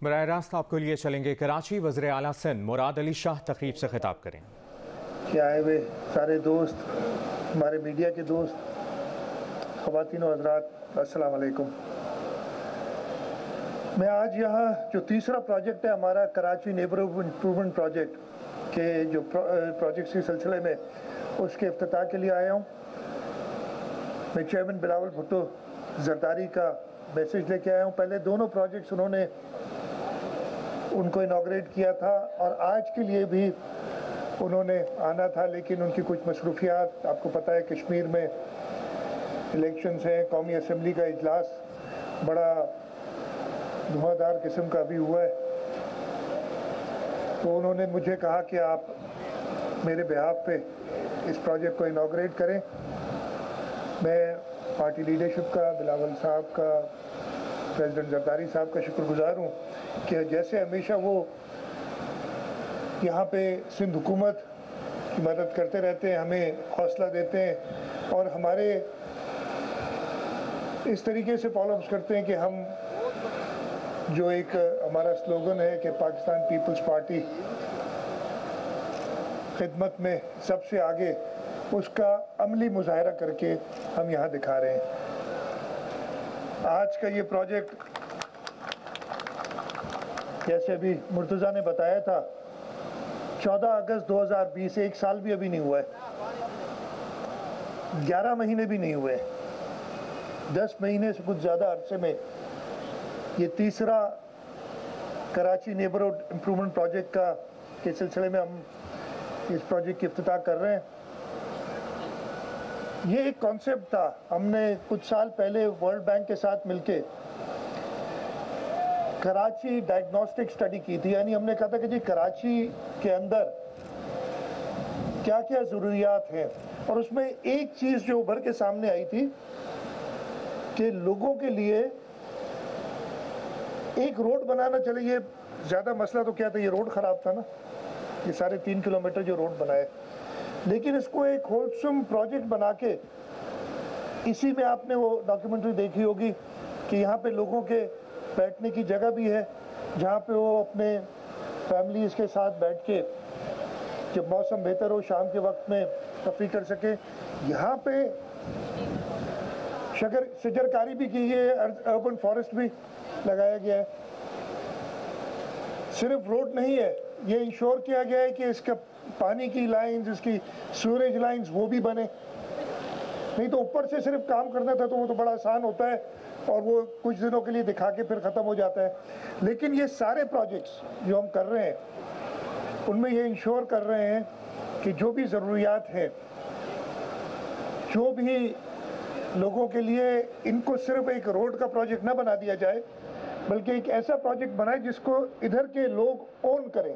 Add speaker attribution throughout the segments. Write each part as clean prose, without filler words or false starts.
Speaker 1: براہ راست آپ کے لیے چلیں گے کراچی۔ وزیر اعلیٰ سندھ مراد علی شاہ تقریب سے خطاب کریں۔
Speaker 2: کہ آئے ہوئے سارے دوست، ہمارے میڈیا کے دوست، خواتین و حضرات، السلام علیکم۔ میں آج یہاں جو تیسرا پروجیکٹ ہے ہمارا کراچی نیبرہڈ امپرومنٹ پروجیکٹ کے جو پروجیکٹس کے سلسلے میں اس کے افتتاح کے لیے آیا ہوں۔ میں چیئرمین بلاول بھٹو زرداری کا میسیج لے کے آیا ہوں۔ پہلے دونوں پروجیکٹس انہوں نے ان کو انوگریٹ کیا تھا اور آج کے لیے بھی انہوں نے آنا تھا، لیکن ان کی کچھ مصروفیات، آپ کو پتہ ہے کشمیر میں الیکشنز ہیں، قومی اسمبلی کا اجلاس بڑا دھواں دار قسم کا بھی ہوا ہے، تو انہوں نے مجھے کہا کہ آپ میرے بہاف پہ اس پروجیکٹ کو انوگریٹ کریں۔ میں پارٹی لیڈرشپ کا، بلاول صاحب کا، پریزیڈنٹ زرداری صاحب کا شکر گزار ہوں کہ جیسے ہمیشہ وہ یہاں پہ سندھ حکومت کی مدد کرتے رہتے ہیں، ہمیں حوصلہ دیتے ہیں اور ہمارے اس طریقے سے فالو اپس کرتے ہیں کہ ہم جو ایک ہمارا سلوگن ہے کہ پاکستان پیپلز پارٹی خدمت میں سب سے آگے، اس کا عملی مظاہرہ کر کے ہم یہاں دکھا رہے ہیں۔ آج کا یہ پروجیکٹ جیسے ابھی مرتضیٰ نے بتایا تھا 14 اگست 2020، ایک سال بھی ابھی نہیں ہوا ہے، 11 مہینے بھی نہیں ہوئے، 10 مہینے سے کچھ زیادہ عرصے میں یہ تیسرا کراچی نیبرہڈ امپرومنٹ پروجیکٹ کا کے سلسلے میں ہم اس پروجیکٹ کی افتتاح کر رہے ہیں۔ یہ ایک کانسیپٹ تھا، ہم نے کچھ سال پہلے ورلڈ بینک کے ساتھ مل کے کراچی ڈائگنوسٹک اسٹڈی کی تھی، یعنی ہم نے کہا تھا کہ جی کراچی کے اندر کیا کیا ضروریات ہیں، اور اس میں ایک چیز جو ابھر کے سامنے آئی تھی کہ لوگوں کے لیے ایک روڈ بنانا، چلے یہ زیادہ مسئلہ تو کیا تھا، یہ روڈ خراب تھا نا، یہ سارے 3 کلومیٹر جو روڈ بنائے، لیکن اس کو ایک ہولسم پروجیکٹ بنا کے، اسی میں آپ نے وہ ڈاکیومنٹری دیکھی ہوگی کہ یہاں پہ لوگوں کے بیٹھنے کی جگہ بھی ہے، جہاں پہ وہ اپنے فیملیز کے ساتھ بیٹھ کے جب موسم بہتر ہو شام کے وقت میں تفریح کر سکے۔ یہاں پہ شجرکاری بھی کی ہے، اربن فارسٹ بھی لگایا گیا ہے۔ صرف روڈ نہیں ہے، یہ انشور کیا گیا ہے کہ اس کا پانی کی لائنز، اس کی سیوریج لائنز وہ بھی بنے، نہیں تو اوپر سے صرف کام کرنا تھا تو وہ تو بڑا آسان ہوتا ہے اور وہ کچھ دنوں کے لیے دکھا کے پھر ختم ہو جاتا ہے، لیکن یہ سارے پروجیکٹس جو ہم کر رہے ہیں ان میں یہ انشور کر رہے ہیں کہ جو بھی ضروریات ہیں، جو بھی لوگوں کے لیے، ان کو صرف ایک روڈ کا پروجیکٹ نہ بنا دیا جائے بلکہ ایک ایسا پروجیکٹ بنائے جس کو ادھر کے لوگ اون کریں۔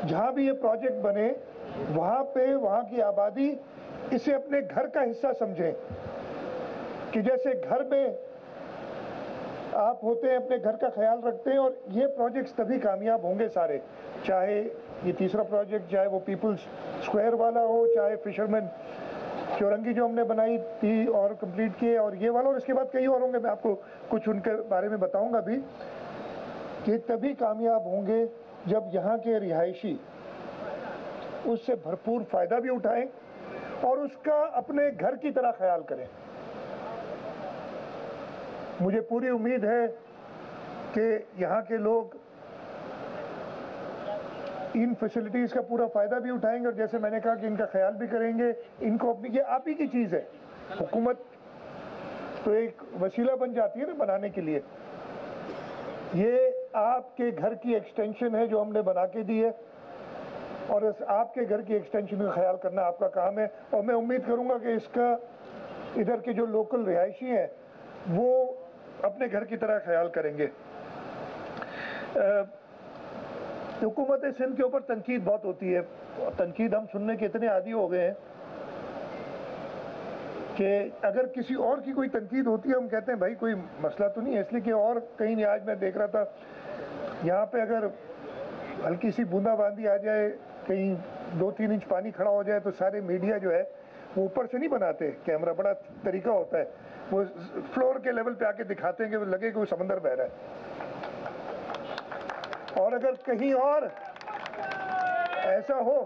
Speaker 2: جہاں بھی یہ پروجیکٹ بنے وہاں پہ وہاں کی آبادی اسے اپنے گھر کا حصہ سمجھیں، کہ جیسے گھر میں آپ ہوتے ہیں، اپنے گھر کا خیال رکھتے ہیں، اور یہ پروجیکٹس تبھی کامیاب ہوں گے سارے، چاہے یہ تیسرا پروجیکٹ، چاہے وہ پیپلز اسکوائر والا ہو، چاہے فشرمین چورنگی جو ہم نے بنائی تھی اور کمپلیٹ کیے، اور یہ والا، اور اس کے بعد کئی اور ہوں گے، میں آپ کو کچھ ان کے بارے میں بتاؤں گا بھی، کہ تبھی کامیاب ہوں گے جب یہاں کے رہائشی اس سے بھرپور فائدہ بھی اٹھائیں اور اس کا اپنے گھر کی طرح خیال کریں۔ مجھے پوری امید ہے کہ یہاں کے لوگ ان فیسلٹیز کا پورا فائدہ بھی اٹھائیں گے، اور جیسے میں نے کہا کہ ان کا خیال بھی کریں گے، ان کو اپنی، یہ آپ ہی کی چیز ہے، حکومت تو ایک وسیلہ بن جاتی ہے نا بنانے کے لیے، یہ آپ کے گھر کی ایکسٹینشن ہے جو ہم نے بنا کے دی ہے، اور اس آپ کے گھر کی ایکسٹینشن کا خیال کرنا آپ کا کام ہے، اور میں امید کروں گا کہ اس کا ادھر کے جو لوکل رہائشی ہیں وہ اپنے گھر کی طرح خیال کریں گے۔ حکومت سندھ کے اوپر تنقید بہت ہوتی ہے، تنقید ہم سننے کے اتنے عادی ہو گئے ہیں کہ اگر کسی اور کی کوئی تنقید ہوتی ہے ہم کہتے ہیں بھائی کوئی مسئلہ تو نہیں ہے، اس لیے کہ اور کہیں نہیں، آج میں دیکھ رہا تھا یہاں پہ اگر ہلکی سی بوندا باندی آ جائے، کہیں 2-3 انچ پانی کھڑا ہو جائے تو سارے میڈیا جو ہے وہ اوپر سے نہیں بناتے کیمرہ، بڑا طریقہ ہوتا ہے، وہ فلور کے لیول پہ آ کے دکھاتے ہیں کہ وہ لگے کہ وہ سمندر بہہ رہا ہے۔ اور اگر کہیں اور ایسا ہو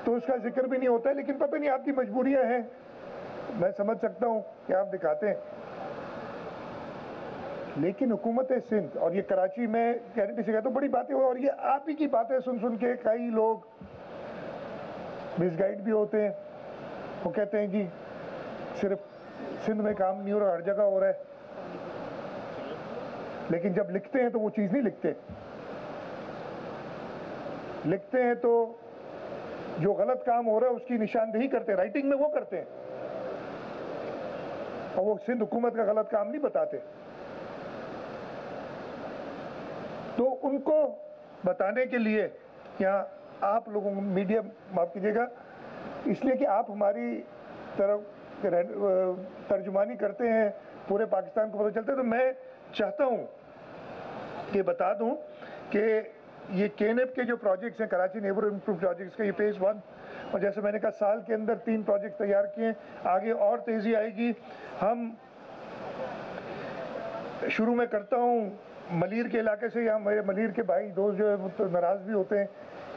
Speaker 2: تو اس کا ذکر بھی نہیں ہوتا ہے، لیکن پتہ نہیں آپ کی مجبوریاں ہیں، میں سمجھ سکتا ہوں کہ آپ دکھاتے ہیں، لیکن حکومت سندھ اور یہ کراچی میں گارنٹی سے کہتا ہوں بڑی باتیں ہو، اور یہ آپ ہی کی باتیں سن سن کے کئی لوگ مس گائیڈ بھی ہوتے ہیں، وہ کہتے ہیں جی صرف سندھ میں کام نہیں ہو رہا، ہر جگہ ہو رہا ہے، لیکن جب لکھتے ہیں تو وہ چیز نہیں لکھتے ہیں تو جو غلط کام ہو رہا ہے اس کی نشاندہی کرتے ہیں، رائٹنگ میں وہ کرتے ہیں، اور وہ سندھ حکومت کا غلط کام نہیں بتاتے. تو ان کو بتانے کے لیے یہاں آپ لوگوں میڈیا معاف کیجیے گا، اس لیے کہ آپ ہماری طرف ترجمانی کرتے ہیں، پورے پاکستان کو پتہ چلتا ہے، تو میں چاہتا ہوں کہ بتا دوں کہ یہ KNEP کے جو پروجیکٹس ہیں، کراچی نیبرہڈ امپروو پروجیکٹس کا، یہ فیز 1، اور جیسے میں نے کہا سال کے اندر 3 پروجیکٹ تیار کیے ہیں، آگے اور تیزی آئے گی. ہم شروع میں کرتا ہوں ملیر کے علاقے سے، یا میرے ملیر کے بھائی دوست جو ہے وہ تو ناراض بھی ہوتے ہیں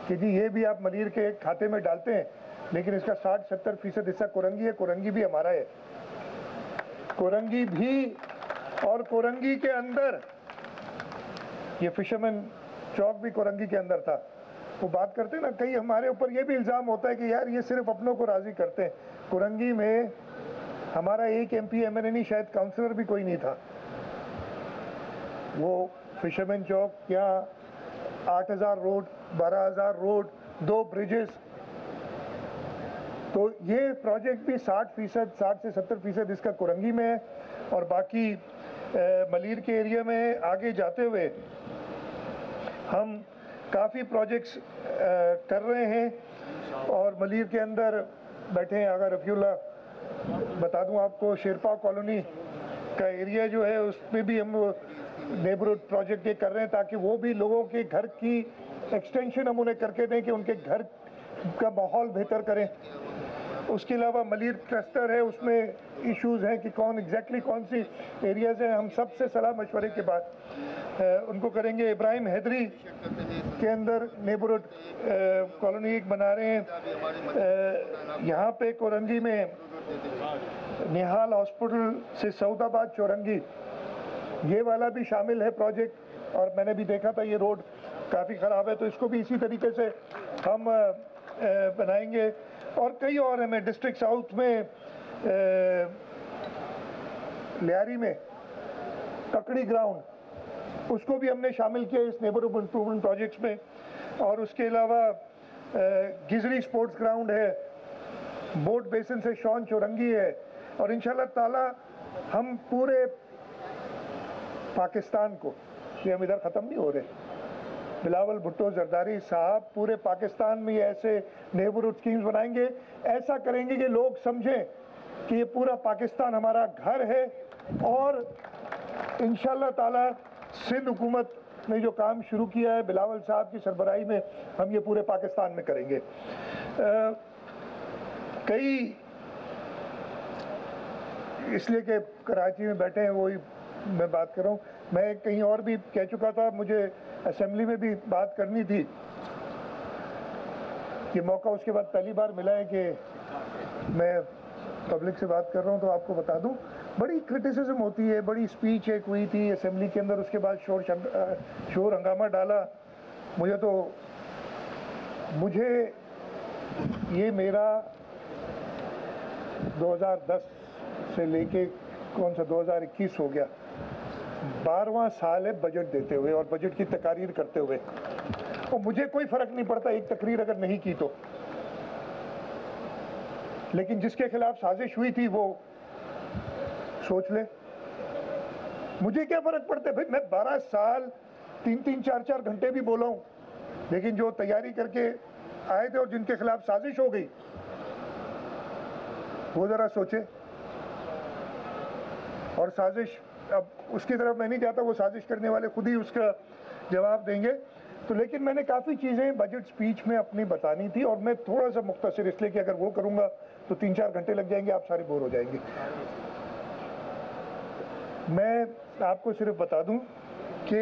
Speaker 2: کہ جی یہ بھی آپ ملیر کے کھاتے میں ڈالتے ہیں، لیکن اس کا 60-70% حصہ کورنگی ہے، کورنگی بھی ہمارا ہے، کورنگی بھی، اور کورنگی کے اندر یہ فشرمین چوک بھی کورنگی کے اندر تھا. وہ بات کرتے ہیں نا، کئی ہمارے اوپر یہ بھی الزام ہوتا ہے کہ یار یہ صرف اپنوں کو راضی کرتے ہیں. کورنگی میں ہمارا ایک MP MLA نہیں، شاید کاؤنسلر بھی کوئی نہیں تھا. وہ فشرمین چوک یا 8000 روڈ، 12000 روڈ، 2 بریجز، تو یہ پروجیکٹ بھی 60% 60 سے 70% اس کا کورنگی میں ہے، اور باقی ملیر کے ایریا میں. آگے جاتے ہوئے ہم کافی پروجیکٹس کر رہے ہیں، اور ملیر کے اندر بیٹھے ہیں آغا رفیع اللہ، بتا دوں آپ کو شیرپا کالونی کا ایریا جو ہے اس میں بھی ہم نیبرہڈ پروجیکٹ یہ کر رہے ہیں، تاکہ وہ بھی لوگوں کے گھر کی ایکسٹینشن ہم انہیں کر کے دیں کہ ان کے گھر کا ماحول بہتر کریں. اس کے علاوہ ملیر کلسٹر ہے، اس میں ایشوز ہیں کہ کون سی ایریاز ہیں. ہم سب سے صلاح مشورے کے بعد ان کو کریں گے. ابراہیم حیدری کے اندر نیبرہڈ کالونی ایک بنا رہے ہیں. یہاں پہ کورنگی میں نہال ہاسپٹل سے سعود آباد چورنگی، یہ والا بھی شامل ہے پروجیکٹ، اور میں نے بھی دیکھا تھا یہ روڈ کافی خراب ہے، تو اس کو بھی اسی طریقے سے ہم بنائیں گے. اور کئی اور ہیں. میں ڈسٹرکٹ ساؤتھ میں لیاری میں ککڑی گراؤنڈ، اس کو بھی ہم نے شامل کیا اس نیبرہڈ امپروومنٹ پروجیکٹس میں. اور اس کے علاوہ گزری سپورٹس گراؤنڈ ہے، بوٹ بیسن سے شون چورنگی ہے. اور انشاءاللہ تعالی ہم پورے پاکستان کو، یہ ہم ادھر ختم نہیں ہو رہے، بلاول بھٹو زرداری صاحب پورے پاکستان میں ایسے نیبرہڈ اسکیمز بنائیں گے، ایسا کریں گے کہ لوگ سمجھیں کہ یہ پورا پاکستان ہمارا گھر ہے. اور انشاءاللہ تعالی سندھ حکومت نے جو کام شروع کیا ہے بلاول صاحب کی سربراہی میں، ہم یہ پورے پاکستان میں کریں گے. کئی اس لیے کہ کراچی میں بیٹھے ہیں وہی میں بات کر رہا ہوں. میں کہیں اور بھی کہہ چکا تھا، مجھے اسمبلی میں بھی بات کرنی تھی. یہ موقع اس کے بعد پہلی بار ملا ہے کہ میں پبلک سے بات کر رہا ہوں. تو آپ کو بتا دوں بڑی کرٹیسزم ہوتی ہے. بڑی اسپیچ ایک ہوئی تھی اسمبلی کے اندر، اس کے بعد شور ہنگامہ ڈالا. مجھے یہ میرا 2010 سے لے کے 2021 ہو گیا، 12واں سال ہے بجٹ دیتے ہوئے اور بجٹ کی تقاریر کرتے ہوئے، اور مجھے کوئی فرق نہیں پڑتا ایک تقریر اگر نہیں کی تو، لیکن جس کے خلاف سازش ہوئی تھی وہ سوچ لے. مجھے کیا فرق پڑتا ہے بھائی، میں 12 سال 3-3 4-4 گھنٹے بھی بولا ہوں، لیکن جو تیاری کر کے آئے تھے اور جن کے خلاف سازش ہو گئی وہ ذرا سوچے. اور سازش، اب اس کی طرف میں نہیں جاتا، وہ سازش کرنے والے خود ہی اس کا جواب دیں گے. تو لیکن میں نے کافی چیزیں بجٹ سپیچ میں اپنی بتانی تھی، اور میں تھوڑا سا مختصر اس لیے کہ اگر وہ کروں گا تو 3-4 گھنٹے لگ جائیں گے، آپ سارے بور ہو جائیں گے. میں آپ کو صرف بتا دوں کہ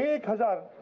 Speaker 2: 1000,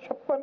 Speaker 2: 56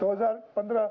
Speaker 2: 2015